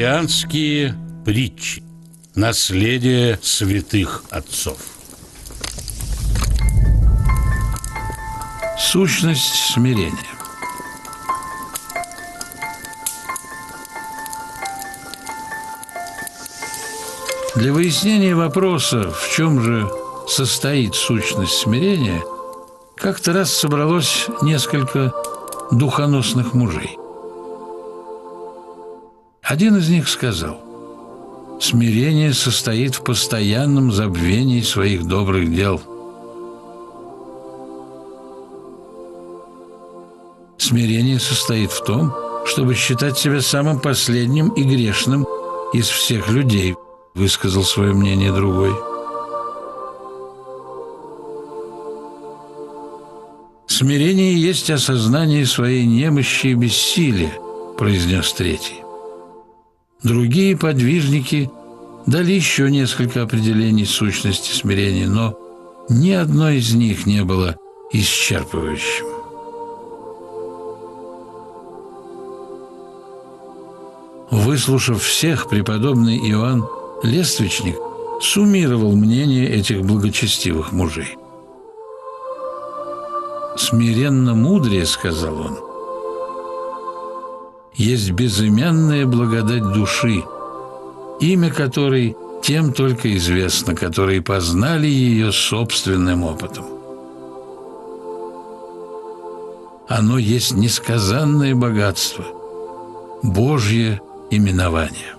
Христианские притчи. Наследие святых отцов. Сущность смирения. Для выяснения вопроса, в чем же состоит сущность смирения, как-то раз собралось несколько духоносных мужей. Один из них сказал: «Смирение состоит в постоянном забвении своих добрых дел». Смирение состоит в том, чтобы считать себя самым последним и грешным из всех людей, высказал свое мнение другой. Смирение есть осознание своей немощи и бессилия, произнес третий. Другие подвижники дали еще несколько определений сущности смирения, но ни одно из них не было исчерпывающим. Выслушав всех, преподобный Иоанн Лествичник суммировал мнение этих благочестивых мужей. «Смиренно мудрее, — сказал он, — есть безымянная благодать души, имя которой тем только известно, которые познали ее собственным опытом. Оно есть несказанное богатство, Божье именование».